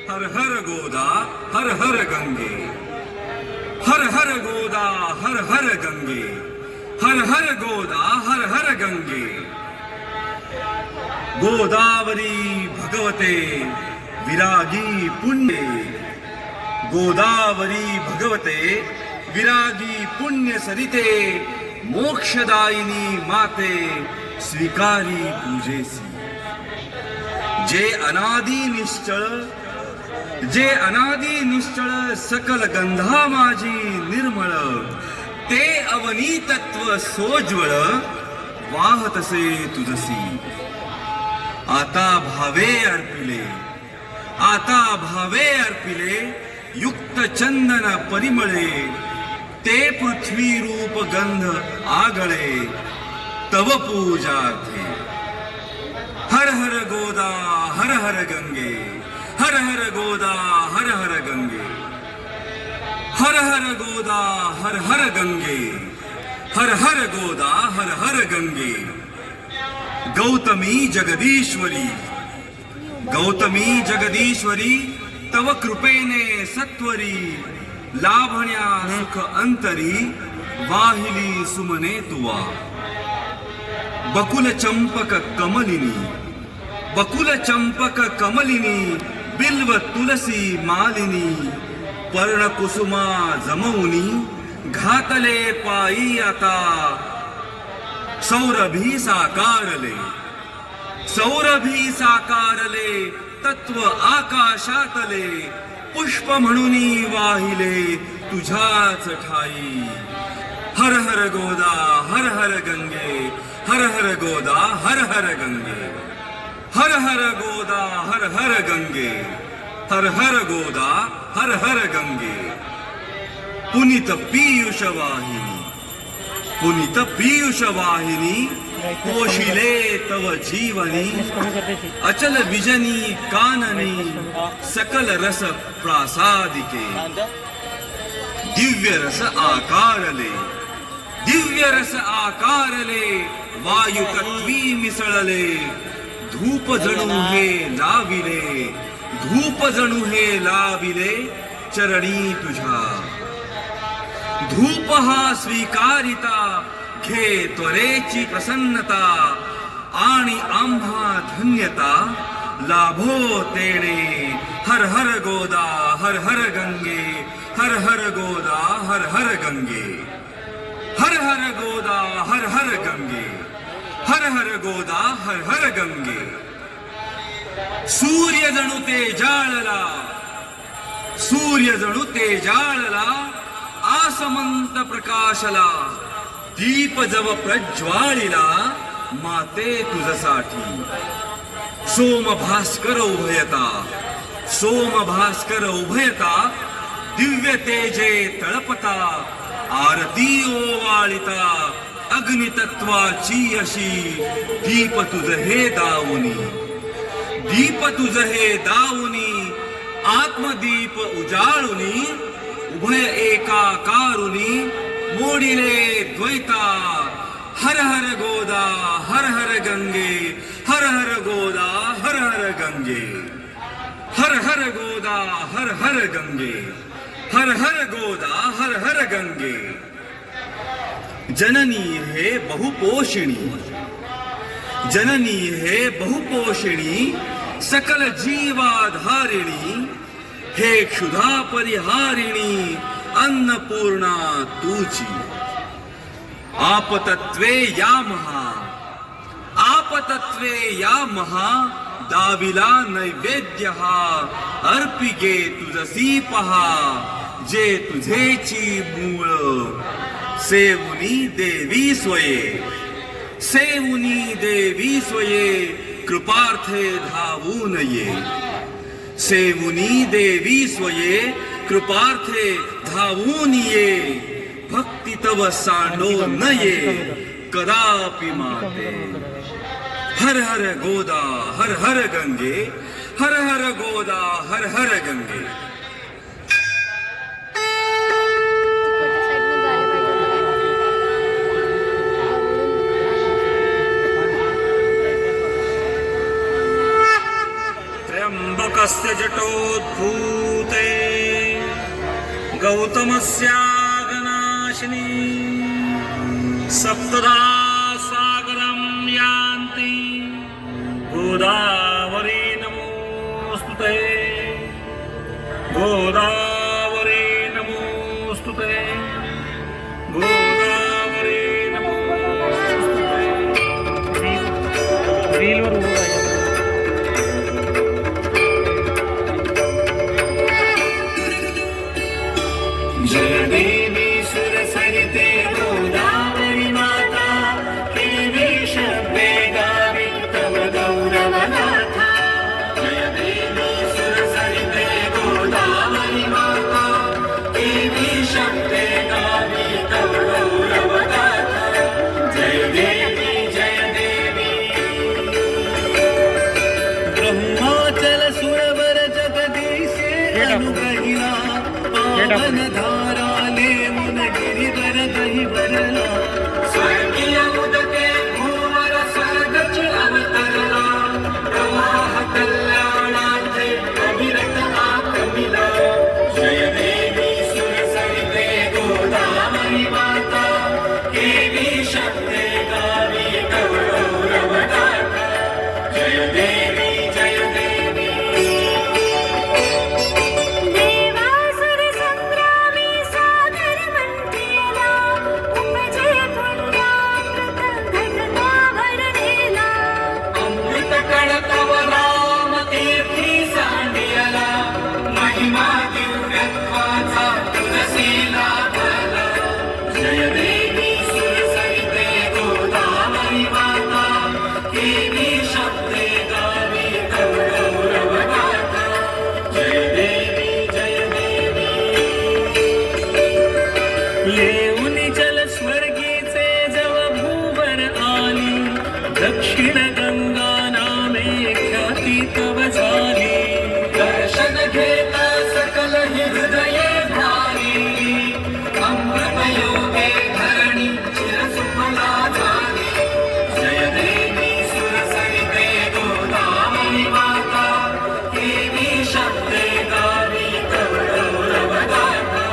हर हर गोदा हर हर गंगे, हर हर गोदा हर हर गंगे, हर हर गोदा हर हर गंगे। गोदावरी भगवते विरागी पुण्ये, गोदावरी भगवते विरागी पुण्य सरिते, मोक्षदायिनी माते स्वीकारी पूजेसी। जे अनादि निश्चळ सकल गंधा माझी निर्मळ, ते अवनी तत्व सोज्वळ वाहतसे तुझसी। आता भावे अर्पिले, आता भावे अर्पिले, युक्त चंदन परिमळे, ते पृथ्वी रूप गंध आगळे, तव पूजार्थे। हर हर गोदा हर हर गंगे, हर हर गोदा हर हर गंगे, हर हर गोदा हर हर गंगे, हर हर गोदा हर हर गंगे। गौतमी जगदीश्वरी, गौतमी जगदीश्वरी, तव कृपेने सत्वरी, लाभण्या सुख अंतरी, वाहिली सुमने तुवा। बकुल चंपक कमलिनी, बकुल चंपक कमलिनी, बिल्व तुलसी मालिनी, पर्ण कुसुमा जमवुनी, घातले पायी आता सौरभी साकारले, सौरभी साकारले, तत्व आकाशातले, पुष्प म्हणूनी वाहिले तुझ्याच ठाई। हर हर गोदा हर हर गंगे, हर हर गोदा हर हर गंगे, हर हर गोदा हर हर गंगे, हर हर गोदा हर हर गंगे। पुनित पीयूष वाहिनी, पुनित पीयूष वाहिनी, पोशिले तव जीवनी, अचल विजनी काननी, सकल रस प्रासादिके। दिव्य रस आकारले, दिव्य रस आकारले, वायु तत्वी मिसळले, धूप जणू हे लाविले, धूप जणू हे लाविले, चरणी तुझ्या। धूप हा स्वीकारिता, घे त्वरेची प्रसन्नता, आणि आम्हा धन्यता लाभो तेणे। हर हर गोदा हर हर गंगे, हर हर गोदा हर हर गंगे, हर हर गोदा हर हर गंगे, हर हर गोदा हर हर गंगे। सूर्य जणू ते जाळला, सूर्य जणू ते जाळला, आसमंत प्रकाशला, दीप जव प्रज्वाळिला, माते तुझसाठी। सोम भास्कर उभयता, सोम भास्कर उभयता, दिव्य तेजे तळपता, आरती ओवाळिता, अग्नितत्वाची अशी, दीप तुझ हे दावुनी, दीप तुझ हे दावुनी, आत्मदीप उजाळुनी, उभय एकाकारुनी, मोडिले द्वैता। हर हर गोदा हर हर गंगे, हर हर गोदा हर हर गंगे, हर हर गोदा हर हर गंगे, हर हर गोदा हर हर गंगे। जननी हे बहुपोषिणी, जननी हे बहुपोषिणी, सकल जीवाधारिणी, हे क्षुधा परिहारिणी, अन्नपूर्णा तूची। आपतत्वे या महा, आपतत्वे या महा, दाविला नैवेद्य हा, अर्पिगे तुझसी पहा, जे तुझेची मूळ। सेवुनी देवी स्वये, सेवुनी देवी स्वये, कृपार्थे धावून ये। सेवुनी देवी स्वये, कृपार्थे धावून ये, भक्ती तव सांडो न ये, कदापि माते। हर हर गोदा हर हर गंगे, हर हर गोदा हर हर गंगे। त्र्यंबकस्य जटो विश्वोद्भूते गौतमस्यागनाशिनी सप्तधा सागरं यान्ति गोदावरी नमोस्तुते गोदावरी नमोस्तुते गोदावरी नमोस्तुते रीलवर उभं राहायचं. जय देवी सुरसरिते गोदावरी माता देवी शब्दे गावी तव गौरवगाथा. जय देवी सुरसरिते गोदावरी माता देवी शब्दे गावी तव गौरवगाथा. जय देवी जय देवी. ब्रह्माचल सुरवर जगदीशे अनुग्रहिला पावन धाराले मुन गिरिवर दही भरला. स्वर्गीय उदके भूवर स्वर्गच अवतरला. प्रवाह कल्याणाचे अविरत आक्रमिला. जय देवी सुरसरिते गोदावरी माता देवी शब्दे गावी तव गौरवगाथा. जय देवी जय देवी. देवासुर संग्रामी सागर मंथेला. उपजे पुण्यामृत घटना भरलेला. अमृत कण तव राम तीर्थी सांडियला. महिमा दिव्यत्वाचा तुलसीला झाला. जय देवी सुरसरिते गोदावरी माता देवी शब्दे गावी तव गौरवगाथा. जय देवी जय देवी. येऊनी जल स्वर्गीचे जव भूवर आली. दक्षिण गंगा नामे ख्याती तव झाली. दर्शन घेता सकल हृदये भारी. अमृत योगे धरणी चिरसुफला झाली. जय देवी सुरसरिते गोदावरी माता देवी शब्दे गावी तव गौरवगाथा.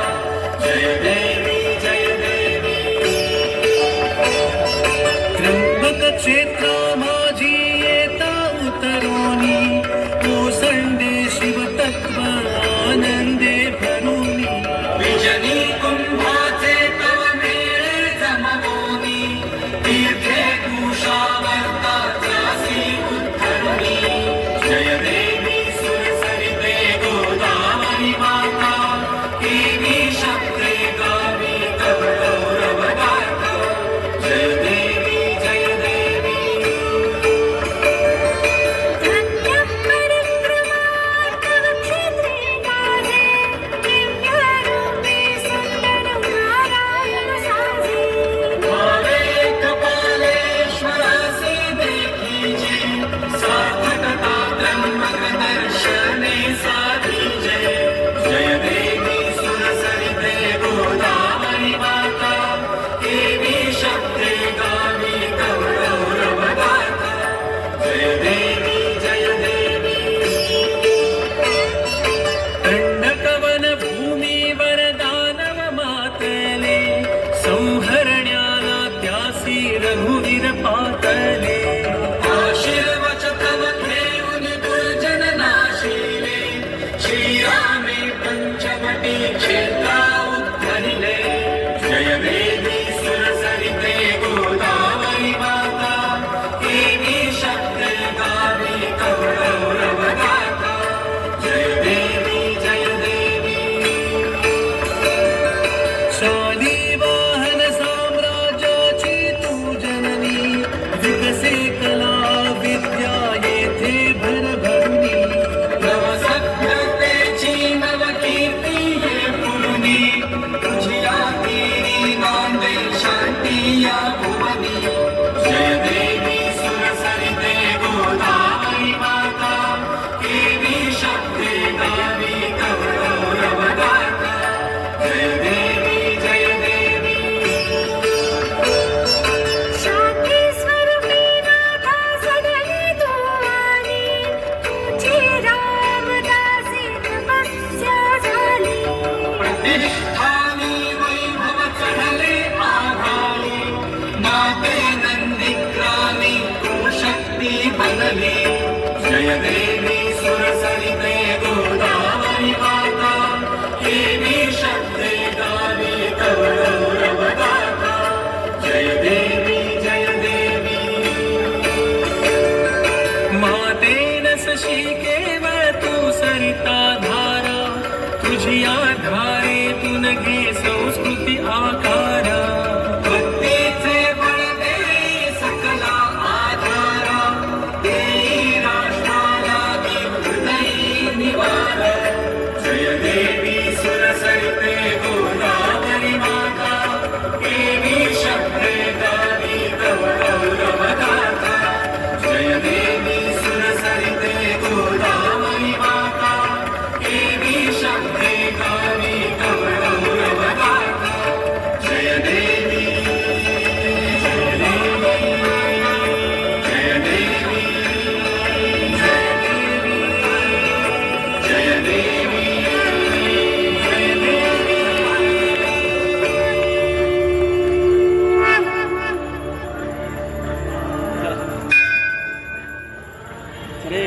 जय देवी जय देवी. त्र्यंबक क्षेत्र माझी येता उतरोनी. ओसंडे शिवतत्व आनंदे भरुनी. विजनी कुंभाचे तव मेळे जमवोनी. तीर्थे कुशावर्ता त्रासी उद्धरुनी. जय देवी सुरसरिते गोदावरी माता देवी शब्दे गावी तव गौरवगाथा. जय देवी जय देवी. धन्यं परिक्रमार्थं क्षेत्रे गाजे. दिव्यरूपे सुंदर नारायण साजे. भावे कपालेश्वरासी देखीजे. साधकता ब्रह्मक दर्शने साधीजे. जय देवी सुरसरिते गोदावरी माता देवी शब्दे गावी तव गौरवगाथा. जय देवी जय देवी. दंडकवन भूमीवर दानव मातले. संहरण्याला त्यासी रघुवीर पातले. आशीर्वच तव घेऊन दुर्जन नाशिले. श्रीरामे पंचवटी क्षेत्रा उद्धरिले. जय देवी सुरसरिते गोदावरी माता देवी शब्दे गावी तव गौरवगाथा. जय देवी जय देवी. शालिवाहन साम्राज्याची तू जननी. विकसे कला विद्या येथे भरभरुनी. नवसभ्यतेची नवकीर्ती ये पुरुनी. विष्ठानी वैभव चढले आघाडी माते नंदिग्रामी तू शक्ती बनली जय देवी सुरसरिते गोदावरी माता देवी शब्दे गावी तव गौरव गाथा जय देवी मातेन सशी केवळ तू सरिता धारा तुझी आधारेतून घे संस्कृती आकारा भक्तीचे बळ दे सकला आधारा देई राष्ट्राला ती हृदयी निवार जय देवी सुरसरिते गोदावरी माता देवी शब्दे गावी तव गौरव गाथा जय देवी सुरसरिते गोदावरी माता देवी शब्दे गावी तव गौरव गाथा जय देवी जय देवी जय देवी जय देवी जय देवी जय देवी अरे